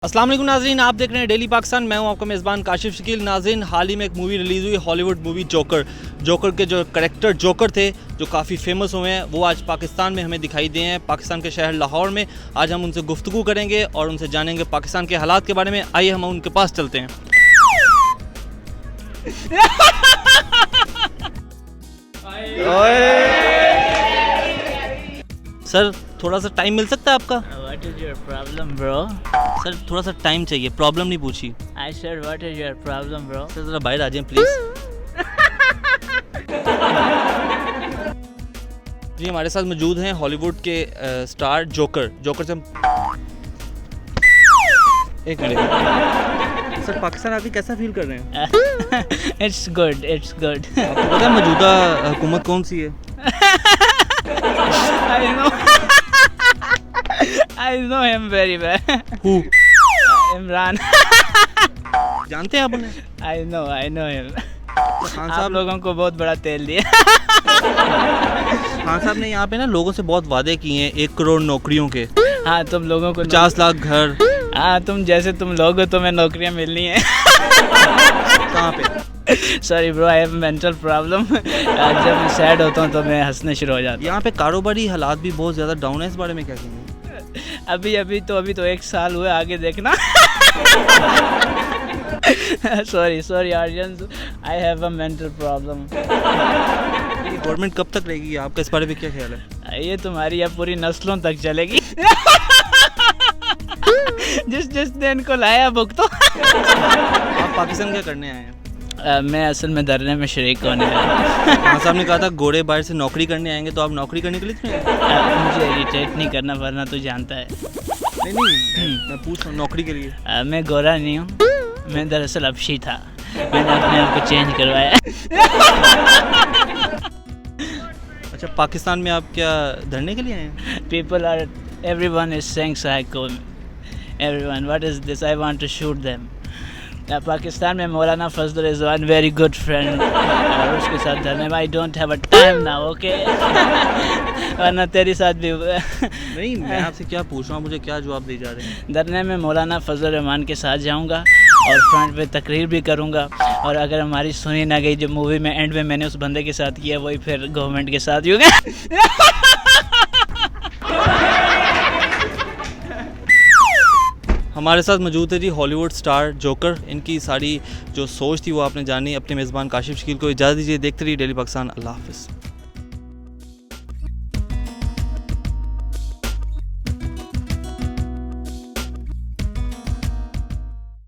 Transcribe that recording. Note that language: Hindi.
अस्सलाम वालेकुम नाज़रीन, आप देख रहे हैं डेली पाकिस्तान। मैं हूं आपका मेज़बान काशिफ शकील। नाज़रीन, हाल ही में एक मूवी रिलीज़ हुई, हॉलीवुड मूवी जोकर के जो करैक्टर जोकर थे, जो काफ़ी फेमस हुए हैं, वो आज पाकिस्तान में हमें दिखाई दिए हैं। पाकिस्तान के शहर लाहौर में आज हम उनसे गुफ्तगू करेंगे और उनसे जानेंगे पाकिस्तान के हालात के बारे में। आइए हम उनके पास चलते हैं। सर, थोड़ा सा टाइम मिल सकता है आपका? What is your problem, bro? Sir, थोड़ा सा टाइम चाहिए, प्रॉब्लम नहीं पूछी। I said, what is your problem, bro? Sir, ज़रा बाहर आ जाएं प्लीज़। जी, हमारे साथ मौजूद हैं हॉलीवुड के स्टार जोकर से हम एक मिनट। सर, पाकिस्तान आके कैसा फील कर रहे हैं? It's good, it's good. आपको पता है मौजूदा हुकूमत कौन सी है? I know him very well. Who? Imran. जानते हैं आप उन्हें? I know him. खान आप साहब लोगों को बहुत बड़ा तेल दिया। खान साहब ने यहाँ पे ना लोगों से बहुत वादे किए हैं, 1 करोड़ नौकरियों के, हाँ, तुम लोगों को 50 लाख घर। हाँ, तुम लोग हो, तुम्हें नौकरियाँ मिलनी है। कहाँ पे? Sorry bro, I have mental problem. जब मैं सैड होता हूँ तो मैं हंसने शुरू हो जाता हूँ। यहाँ पे कारोबारी हालात भी बहुत ज़्यादा डाउन है, इस बारे में क्या कहेंगे? अभी तो 1 साल हुआ, आगे देखना। Sorry audience, I have a mental problem. Government कब तक रहेगी, आपका इस बारे में क्या ख्याल है? ये तुम्हारी अब पूरी नस्लों तक चलेगी। जिस दिन को लाया भुगतो। आप पाकिस्तान क्या करने आए हैं? मैं असल में धरने में शरीक होने आया। खान साहब ने कहा था घोड़े बाहर से नौकरी करने आएंगे, तो आप नौकरी करने के लिए क्यों आए? मुझे इरिटेट नहीं करना, वरना तू जानता है। नहीं, मैं पूछ रहा हूँ नौकरी के लिए। मैं गोरा नहीं हूँ, मैं दरअसल अफशी था। मैंने अपने आप को चेंज करवाया। अच्छा, पाकिस्तान में आप क्या धरने के लिए आए हैं? Everyone is saying psycho. Everyone, what is this? I want to shoot them. Pakistan में Maulana Fazl is one very good friend, और उसके साथ धरने में I don't have a time now, okay? वरना तेरे साथ भी नहीं, मैं आपसे क्या पूछ रहा हूँ, मुझे क्या जवाब दे जा रहे हैं? धरने में मौलाना फजल रहमान के साथ जाऊँगा और फ्रंट पे तकरीर भी करूँगा, और अगर हमारी सुनी ना गई जो मूवी में एंड में मैंने उस बंदे के साथ किया, वही फिर गवर्नमेंट के साथ ही होगा। हमारे साथ मौजूद है जी हॉलीवुड स्टार जोकर। इनकी सारी जो सोच थी वो आपने जानी। अपने मेज़बान काशिफ शकील को इजाज़त दीजिए। देखते रहिए डेली पाकिस्तान। अल्लाह हाफ़िज़।